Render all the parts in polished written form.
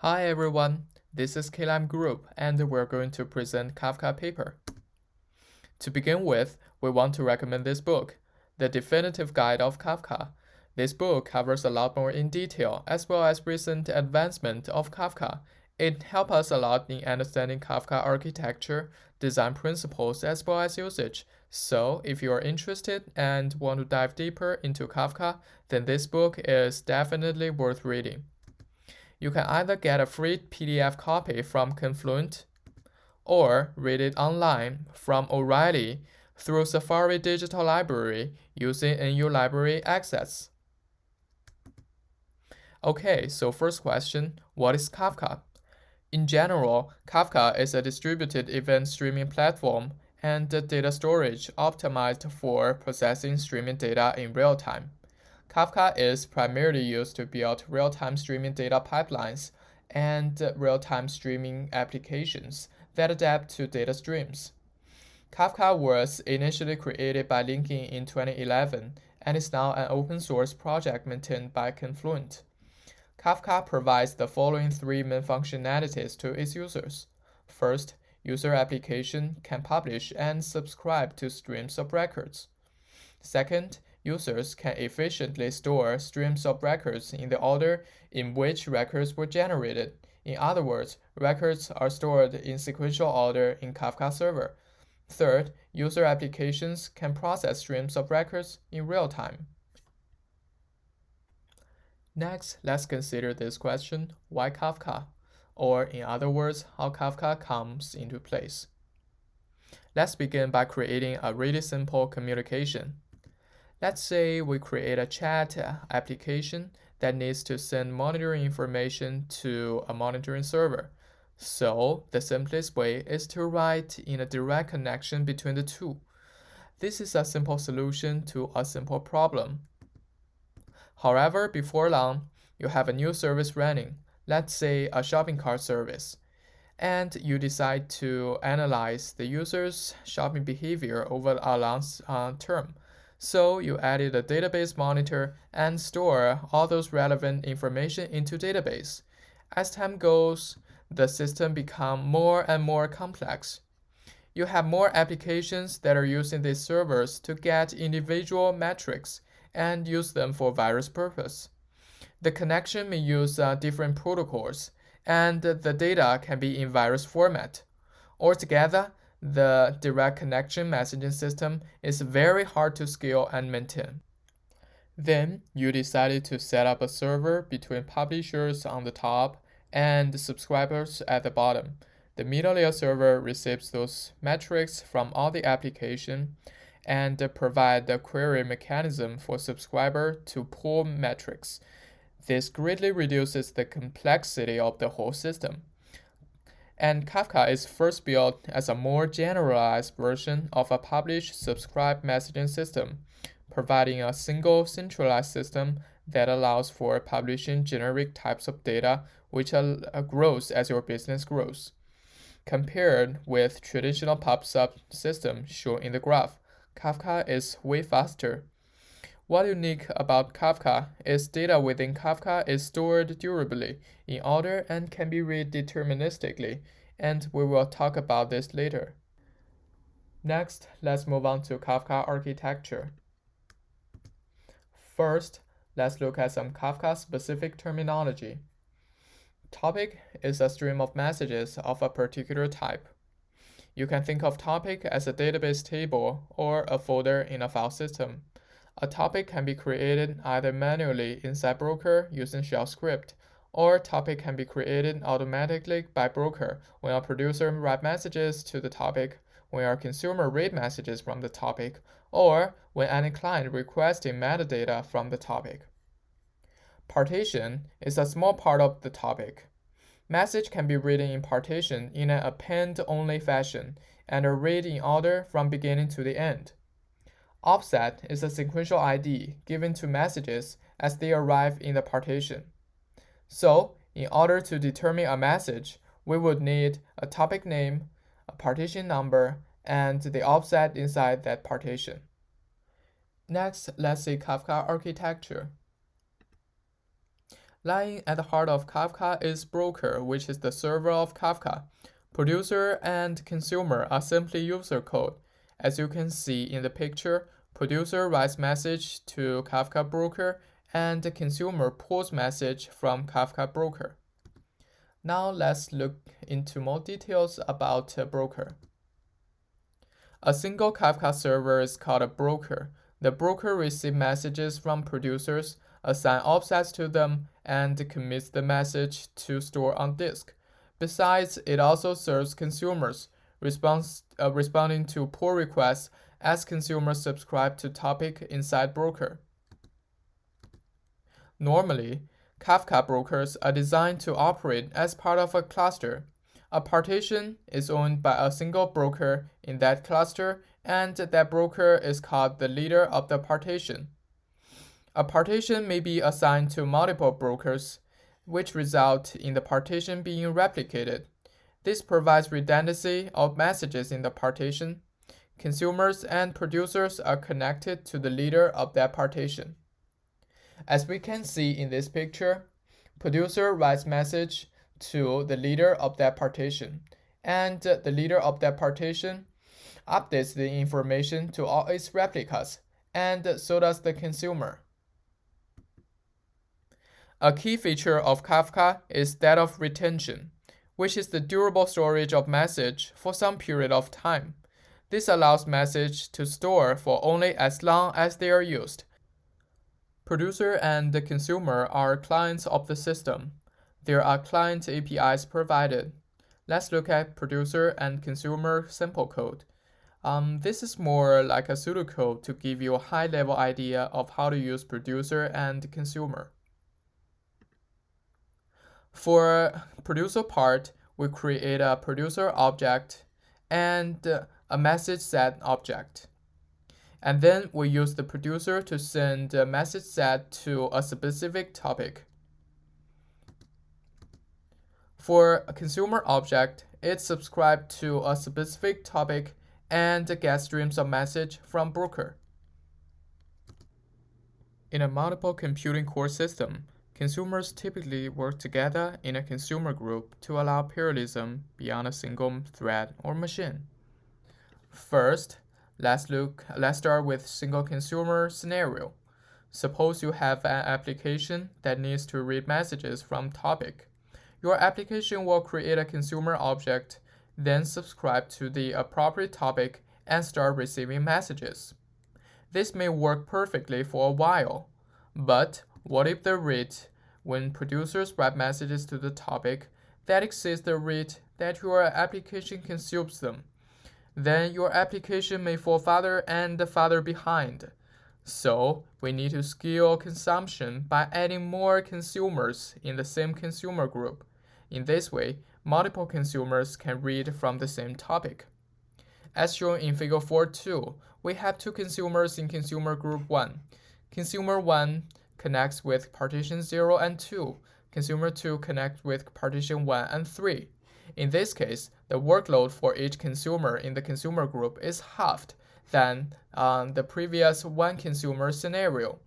Hi everyone, this is KLM Group and we're going to present Kafka paper. To begin with, we want to recommend this book, The Definitive Guide of Kafka. This book covers a lot more in detail as well as recent advancement of Kafka. It helps us a lot in understanding Kafka architecture, design principles as well as usage. So if you are interested and want to dive deeper into Kafka, then this book is definitely worth reading. You can either get a free PDF copy from Confluent or read it online from O'Reilly through Safari Digital Library using NU Library Access. Okay, so first question, what is Kafka? In general, Kafka is a distributed event streaming platform and data storage optimized for processing streaming data in real time. Kafka is primarily used to build real-time streaming data pipelines and real-time streaming applications that adapt to data streams. Kafka was initially created by Linkin in 2011 and is now an open-source project maintained by Confluent. Kafka provides the following three main functionalities to its users. First, user application can publish and subscribe to streams of records. Second, users can efficiently store streams of records in the order in which records were generated. In other words, records are stored in sequential order in Kafka server. Third, user applications can process streams of records in real time. Next, let's consider this question, why Kafka? Or in other words, how Kafka comes into place. Let's begin by creating a really simple communication. Let's say we create a chat application that needs to send monitoring information to a monitoring server. So the simplest way is to write in a direct connection between the two. This is a simple solution to a simple problem. However, before long, you have a new service running, let's say a shopping cart service, and you decide to analyze the user's shopping behavior over a long term. So you added a database monitor and store all those relevant information into database. As time goes, the system becomes more and more complex. You have more applications that are using these servers to get individual metrics and use them for various purposes. The connection may use different protocols, and the data can be in various formats. Altogether, the direct connection messaging system is very hard to scale and maintain. Then you decided to set up a server between publishers on the top and subscribers at the bottom. The middle layer server receives those metrics from all the application and provide the query mechanism for subscriber to pull metrics. This greatly reduces the complexity of the whole system. And Kafka is first built as a more generalized version of a publish-subscribe messaging system, providing a single centralized system that allows for publishing generic types of data which grows as your business grows. Compared with traditional pub/sub system shown in the graph, Kafka is way faster. What unique about Kafka is data within Kafka is stored durably in order and can be read deterministically, and we will talk about this later. Next, let's move on to Kafka architecture. First, let's look at some Kafka-specific terminology. Topic is a stream of messages of a particular type. You can think of topic as a database table or a folder in a file system. A topic can be created either manually inside Broker using shell script, or topic can be created automatically by Broker when a producer writes messages to the topic, when a consumer reads messages from the topic, or when any client requesting metadata from the topic. Partition is a small part of the topic. Message can be written in partition in an append-only fashion and are read in order from beginning to the end. Offset is a sequential ID given to messages as they arrive in the partition. So, in order to determine a message, we would need a topic name, a partition number, and the offset inside that partition. Next, let's see Kafka architecture. Lying at the heart of Kafka is broker, which is the server of Kafka. Producer and consumer are simply user code. As you can see in the picture, producer writes message to Kafka broker and the consumer pulls message from Kafka broker. Now let's look into more details about a broker. A single Kafka server is called a broker. The broker receives messages from producers, assigns offsets to them, and commits the message to store on disk. Besides, it also serves consumers, responding to pull requests as consumers subscribe to topic inside broker. Normally, Kafka brokers are designed to operate as part of a cluster. A partition is owned by a single broker in that cluster, and that broker is called the leader of the partition. A partition may be assigned to multiple brokers, which result in the partition being replicated. This provides redundancy of messages in the partition. Consumers and producers are connected to the leader of that partition. As we can see in this picture, producer writes message to the leader of that partition, and the leader of that partition updates the information to all its replicas, and so does the consumer. A key feature of Kafka is that of retention, which is the durable storage of message for some period of time. This allows message to store for only as long as they are used. Producer and the consumer are clients of the system. There are client APIs provided. Let's look at producer and consumer simple code. This is more like a pseudocode to give you a high-level idea of how to use producer and consumer. For producer part, we create a producer object and a message set object. And then we use the producer to send a message set to a specific topic. For a consumer object, it subscribes to a specific topic and gets streams of message from broker. In a multiple computing core system, consumers typically work together in a consumer group to allow parallelism beyond a single thread or machine. First, let's start with single consumer scenario. Suppose you have an application that needs to read messages from topic. Your application will create a consumer object, then subscribe to the appropriate topic and start receiving messages. This may work perfectly for a while, but what if the rate when producers write messages to the topic that exceeds the rate that your application consumes them? Then your application may fall farther and farther behind. So we need to scale consumption by adding more consumers in the same consumer group. In this way, multiple consumers can read from the same topic. As shown in Figure 4.2, we have two consumers in consumer group 1. Consumer 1 connects with partition 0 and 2. Consumer 2 connects with partition 1 and 3. In this case, the workload for each consumer in the consumer group is halved than the previous one consumer scenario.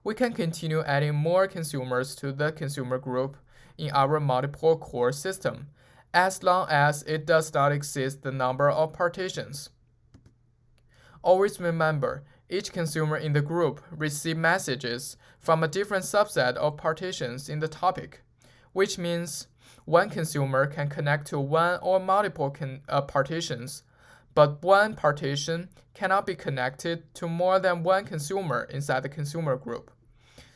We can continue adding more consumers to the consumer group in our multiple core system, as long as it does not exceed the number of partitions. Always remember, each consumer in the group receives messages from a different subset of partitions in the topic, which means one consumer can connect to one or multiple partitions, but one partition cannot be connected to more than one consumer inside the consumer group.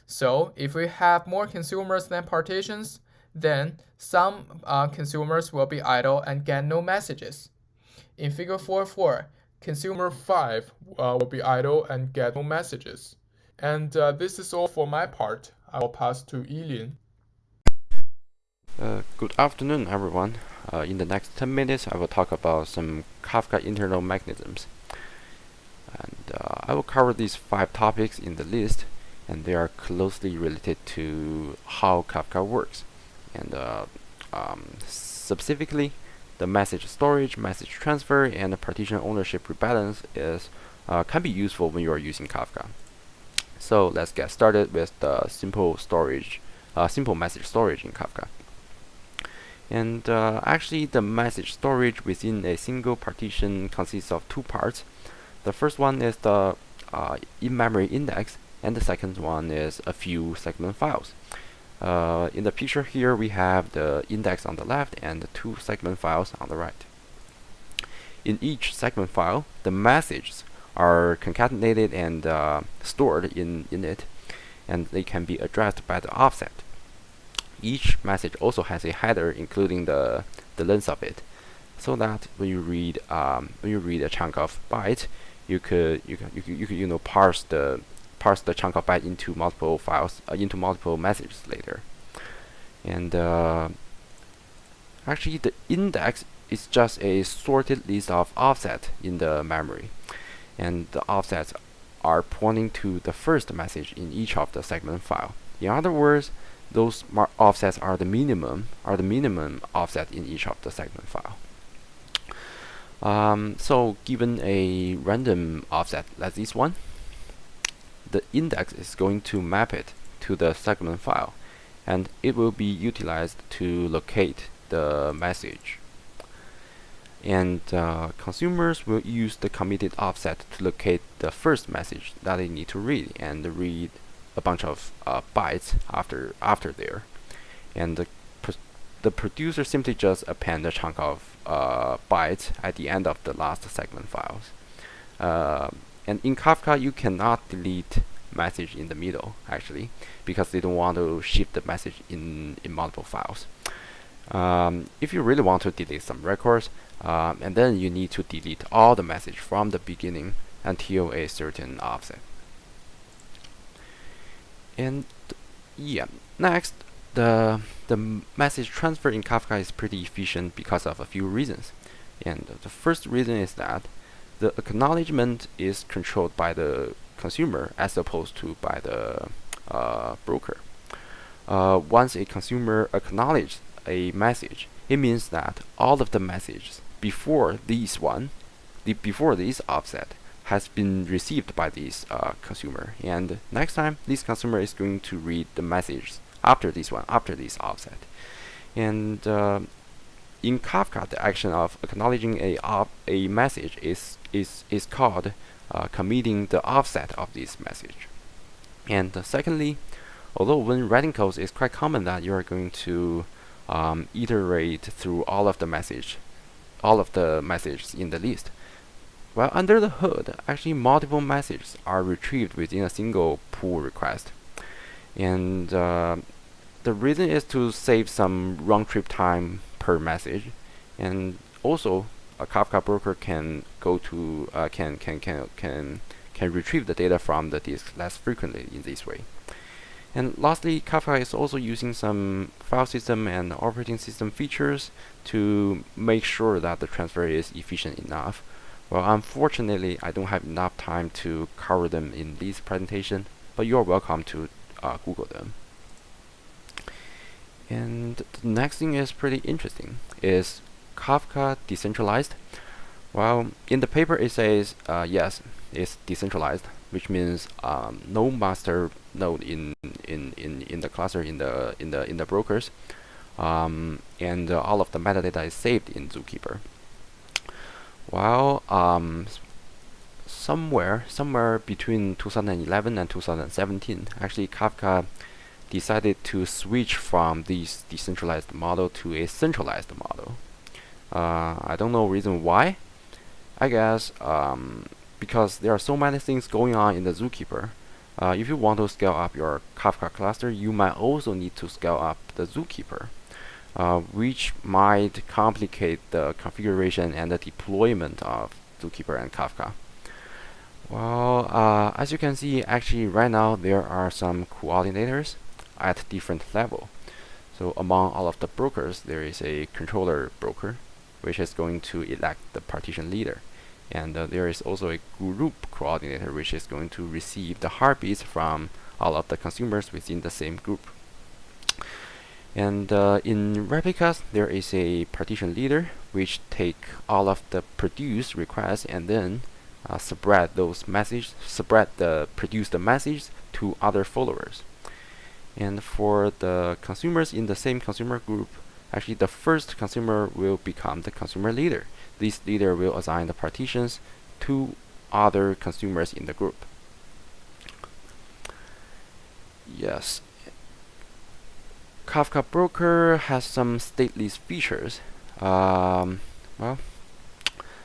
So if we have more consumers than partitions, then some consumers will be idle and get no messages. In Figure 4.4, consumer 5 will be idle and get no messages. And this is all for my part. I will pass to Yilin. Good afternoon, everyone. In the next 10 minutes, I will talk about some Kafka internal mechanisms. And I will cover these 5 topics in the list, and they are closely related to how Kafka works. And specifically, the message storage, message transfer, and the partition ownership rebalance can be useful when you are using Kafka. So let's get started with the simple message storage in Kafka. And actually, the message storage within a single partition consists of two parts. The first one is the in-memory index, and the second one is a few segment files. In the picture here, we have the index on the left and the two segment files on the right. In each segment file, the messages are concatenated and stored in it, and they can be addressed by the offset. Each message also has a header including the length of it, so that when you read a chunk of byte, you could parse the chunk of byte into multiple files, into multiple messages later. And actually, the index is just a sorted list of offset in the memory, and the offsets are pointing to the first message in each of the segment file. In other words, those offsets are the minimum offset in each of the segment file. So given a random offset like this one, the index is going to map it to the segment file, and it will be utilized to locate the message. And consumers will use the committed offset to locate the first message that they need to read, and read a bunch of bytes after there. And the producer simply just append a chunk of bytes at the end of the last segment files. And in Kafka, you cannot delete message in the middle, actually, because they don't want to shift the message in multiple files. If you really want to delete some records, and then you need to delete all the message from the beginning until a certain offset. And yeah, next, the message transfer in Kafka is pretty efficient because of a few reasons. And the first reason is that the acknowledgement is controlled by the consumer as opposed to by the broker. Once a consumer acknowledges a message, it means that all of the messages before this offset has been received by this consumer, and next time this consumer is going to read the message after this offset. And in Kafka, the action of acknowledging a message is called committing the offset of this message. And secondly, although when writing code, it's quite common that you are going to iterate through all of the messages in the list. Well, under the hood, actually multiple messages are retrieved within a single pull request. And the reason is to save some round-trip time per message, and also a Kafka broker can go to can retrieve the data from the disk less frequently in this way. And lastly, Kafka is also using some file system and operating system features to make sure that the transfer is efficient enough. Well, unfortunately, I don't have enough time to cover them in this presentation, but you're welcome to Google them. And the next thing is pretty interesting. Is Kafka decentralized? Well, in the paper it says yes, it's decentralized, which means no master node in the cluster in the brokers, and all of the metadata is saved in Zookeeper. While somewhere between 2011 and 2017, actually Kafka decided to switch from this decentralized model to a centralized model. I don't know reason why. I guess because there are so many things going on in the Zookeeper. If you want to scale up your Kafka cluster, you might also need to scale up the Zookeeper, which might complicate the configuration and the deployment of Zookeeper and Kafka. Well, as you can see, actually right now there are some coordinators at different level. So among all of the brokers, there is a controller broker, which is going to elect the partition leader. And there is also a group coordinator, which is going to receive the heartbeats from all of the consumers within the same group. And in replicas, there is a partition leader, which take all of the produced requests and then spread the produced messages to other followers. And for the consumers in the same consumer group, actually the first consumer will become the consumer leader. This leader will assign the partitions to other consumers in the group. Yes. Kafka Broker has some stateless features. Well,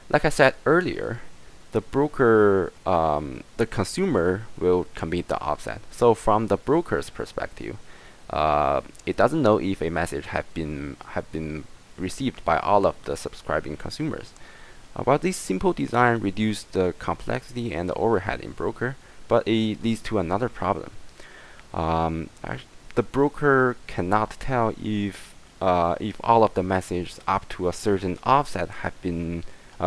like I said earlier, the broker, the consumer will commit the offset. So from the broker's perspective, it doesn't know if a message have been received by all of the subscribing consumers. While this simple design reduces the complexity and the overhead in broker, but it leads to another problem. The broker cannot tell if all of the messages up to a certain offset have been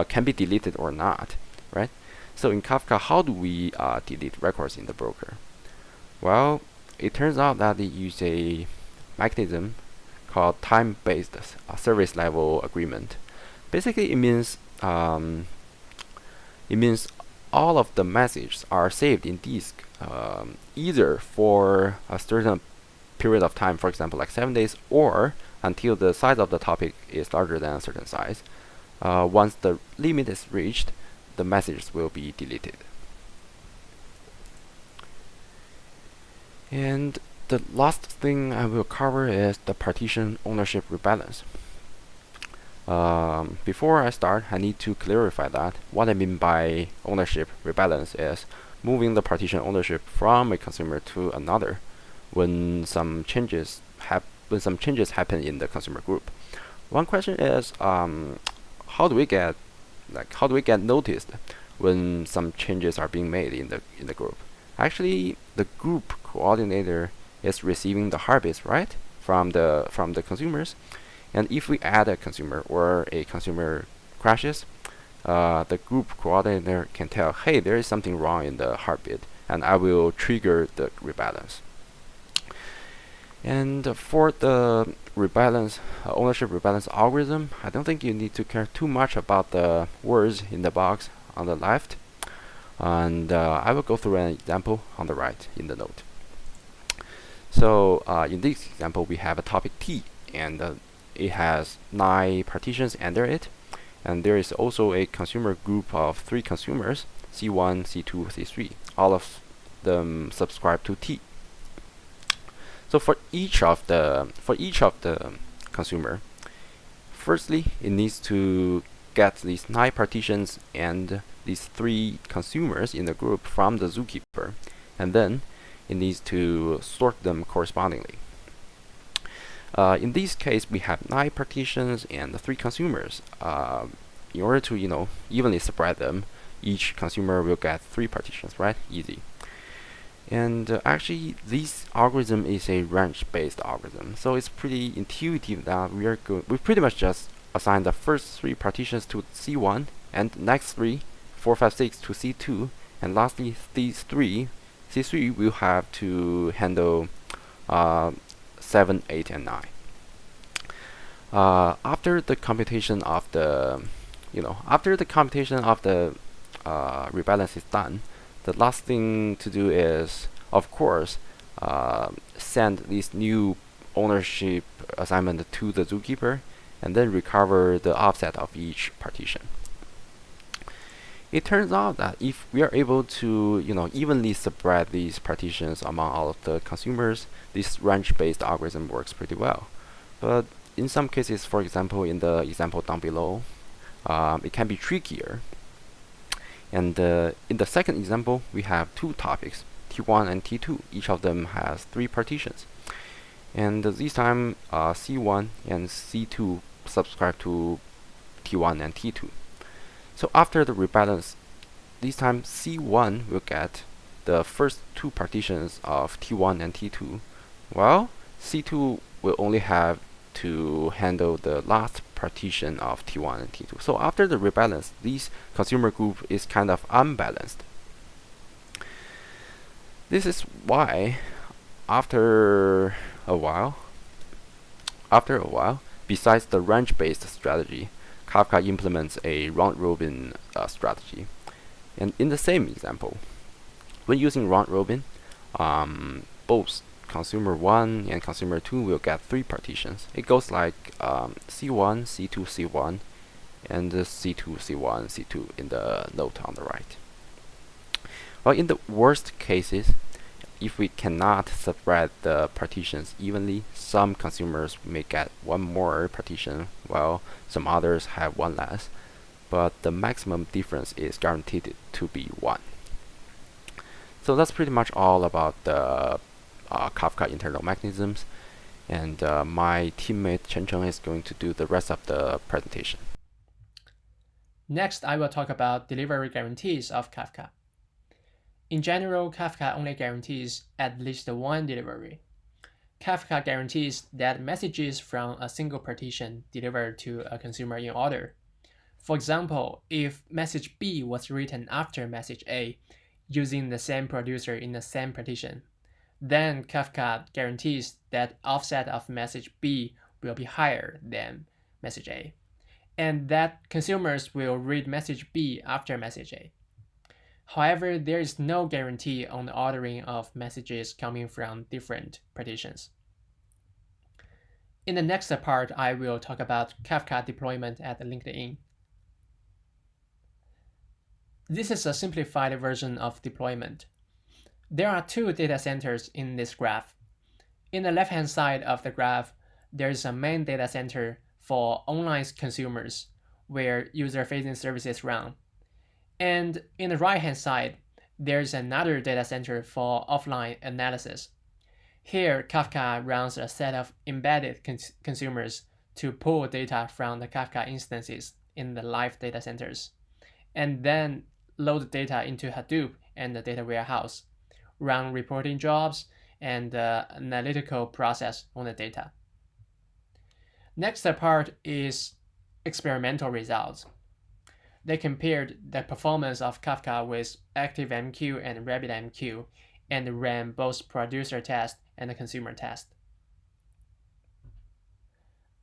can be deleted or not, right? So in Kafka, how do we delete records in the broker? Well, it turns out that they use a mechanism called time-based service level agreement. Basically, it means all of the messages are saved in disk, either for a certain period of time, for example, like 7 days, or until the size of the topic is larger than a certain size. Once the limit is reached, the messages will be deleted. And the last thing I will cover is the partition ownership rebalance. Before I start, I need to clarify that what I mean by ownership rebalance is moving the partition ownership from a consumer to another when some changes happen in the consumer group. One question is, how do we get noticed when some changes are being made in the group? Actually, the group coordinator is receiving the heartbeats, right, from the consumers. And if we add a consumer or a consumer crashes, the group coordinator can tell, hey, there is something wrong in the heartbeat, and I will trigger the rebalance. And for the rebalance, ownership rebalance algorithm, I don't think you need to care too much about the words in the box on the left. And I will go through an example on the right in the note. So in this example, we have a topic T, and it has 9 partitions under it. And there is also a consumer group of 3 consumers, C1, C2, C3. All of them subscribe to T. So for each of the consumer, firstly, it needs to get these 9 partitions and these 3 consumers in the group from the zookeeper, and then it needs to sort them correspondingly. In this case, we have 9 partitions and 3 consumers. In order to evenly spread them, each consumer will get 3 partitions, right? Easy. And actually, this algorithm is a range-based algorithm, so it's pretty intuitive that we pretty much just assign the first 3 partitions to C1, and the next 3, 4, 5, 6 to C2, and lastly these 3, C3 will have to handle 7, 8, and 9. After the computation of the rebalance is done, the last thing to do is, of course, send this new ownership assignment to the zookeeper, and then recover the offset of each partition. It turns out that if we are able to evenly spread these partitions among all of the consumers, this range-based algorithm works pretty well. But in some cases, for example, in the example down below, it can be trickier. And in the second example, we have 2 topics, T1 and T2. Each of them has 3 partitions. And this time, C1 and C2 subscribe to T1 and T2. So after the rebalance, this time C1 will get the first 2 partitions of T1 and T2, while C2 will only have to handle the last partition of T1 and T2. So after the rebalance, this consumer group is kind of unbalanced. This is why after a while, besides the range-based strategy, Kafka implements a round-robin strategy. And in the same example, when using round-robin, both consumer 1 and consumer 2 will get 3 partitions. It goes like C1, C2, C1, and C2, C1, C2 in the note on the right. Well, in the worst cases, if we cannot spread the partitions evenly, some consumers may get one more partition, while some others have one less, but the maximum difference is guaranteed to be 1. So that's pretty much all about the Kafka internal mechanisms, and my teammate Chen Cheng is going to do the rest of the presentation. Next, I will talk about delivery guarantees of Kafka. In general, Kafka only guarantees at least one delivery. Kafka guarantees that messages from a single partition deliver to a consumer in order. For example, if message B was written after message A using the same producer in the same partition, then Kafka guarantees that offset of message B will be higher than message A, and that consumers will read message B after message A. However, there is no guarantee on the ordering of messages coming from different partitions. In the next part, I will talk about Kafka deployment at LinkedIn. This is a simplified version of deployment. There are two data centers in this graph. In the left-hand side of the graph, there is a main data center for online consumers, where user-facing services run. And in the right-hand side, there's another data center for offline analysis. Here, Kafka runs a set of embedded consumers to pull data from the Kafka instances in the live data centers, and then load data into Hadoop and the data warehouse, run reporting jobs, and analytical process on the data. Next part is experimental results. They compared the performance of Kafka with ActiveMQ and RabbitMQ and ran both producer test and consumer test.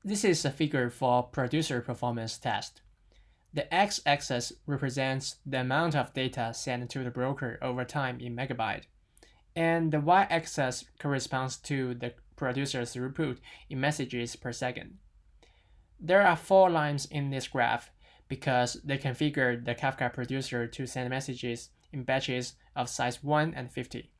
This is a figure for producer performance test. The x-axis represents the amount of data sent to the broker over time in megabyte, and the y-axis corresponds to the producer's throughput in messages per second. There are 4 lines in this graph because they configured the Kafka producer to send messages in batches of size 1 and 50.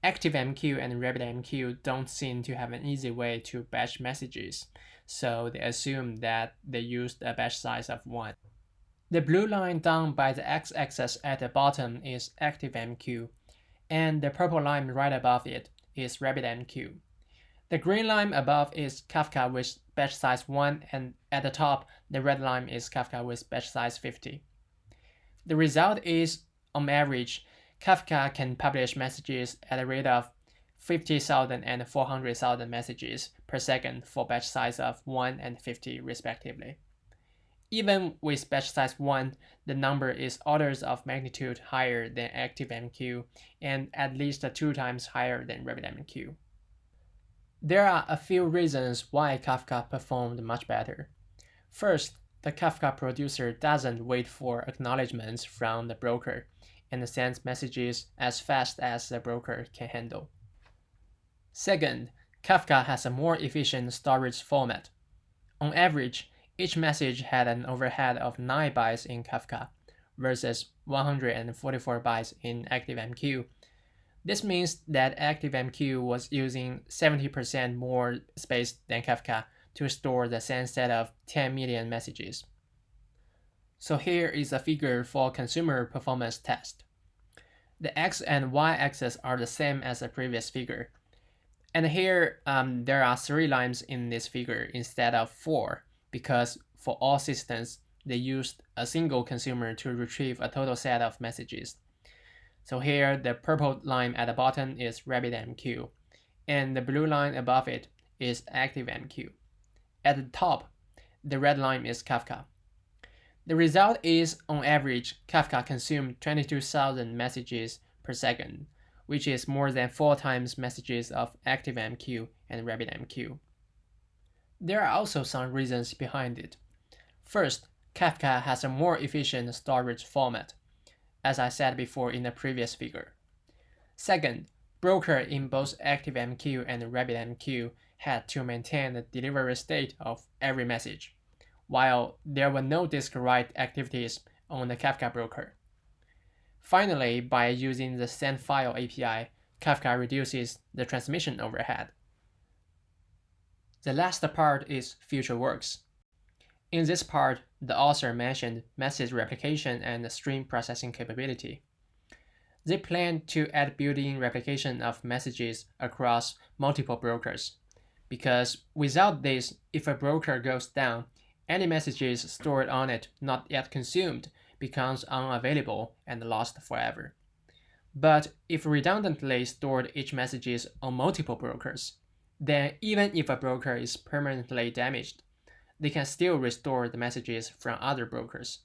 ActiveMQ and RabbitMQ don't seem to have an easy way to batch messages, so they assume that they used a batch size of 1. The blue line down by the x-axis at the bottom is ActiveMQ, and the purple line right above it is RabbitMQ. The green line above is Kafka with batch size 1, and at the top, the red line is Kafka with batch size 50. The result is, on average, Kafka can publish messages at a rate of 50,000 and 400,000 messages per second for batch size of 1 and 50 respectively. Even with batch size 1, the number is orders of magnitude higher than ActiveMQ and at least 2 times higher than RabbitMQ. There are a few reasons why Kafka performed much better. First, the Kafka producer doesn't wait for acknowledgments from the broker and sends messages as fast as the broker can handle. Second, Kafka has a more efficient storage format. On average, each message had an overhead of 9 bytes in Kafka versus 144 bytes in ActiveMQ. This means that ActiveMQ was using 70% more space than Kafka to store the same set of 10 million messages. So here is a figure for consumer performance test. The x and y axes are the same as the previous figure. And here there are 3 lines in this figure instead of 4, because for all systems, they used a single consumer to retrieve a total set of messages. So here, the purple line at the bottom is RabbitMQ, and the blue line above it is ActiveMQ. At the top, the red line is Kafka. The result is, on average, Kafka consumed 22,000 messages per second, which is more than 4 times messages of ActiveMQ and RabbitMQ. There are also some reasons behind it. First, Kafka has a more efficient storage format, as I said before in the previous figure. Second, broker in both ActiveMQ and RabbitMQ had to maintain the delivery state of every message, while there were no disk write activities on the Kafka broker. Finally, by using the send file API, Kafka reduces the transmission overhead. The last part is future works. In this part, the author mentioned message replication and stream processing capability. They plan to add built-in replication of messages across multiple brokers, because without this, if a broker goes down, any messages stored on it not yet consumed becomes unavailable and lost forever. But if redundantly stored each messages on multiple brokers, then even if a broker is permanently damaged, they can still restore the messages from other brokers.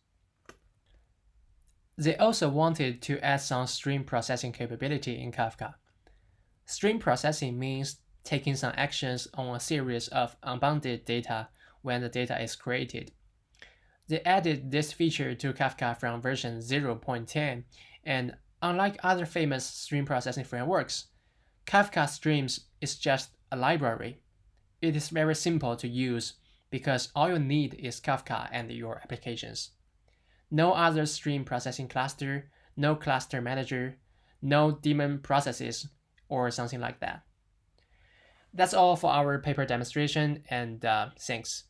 They also wanted to add some stream processing capability in Kafka. Stream processing means taking some actions on a series of unbounded data when the data is created. They added this feature to Kafka from version 0.10, and unlike other famous stream processing frameworks, Kafka Streams is just a library. It is very simple to use because all you need is Kafka and your applications. No other stream processing cluster, no cluster manager, no daemon processes, or something like that. That's all for our paper demonstration, and thanks.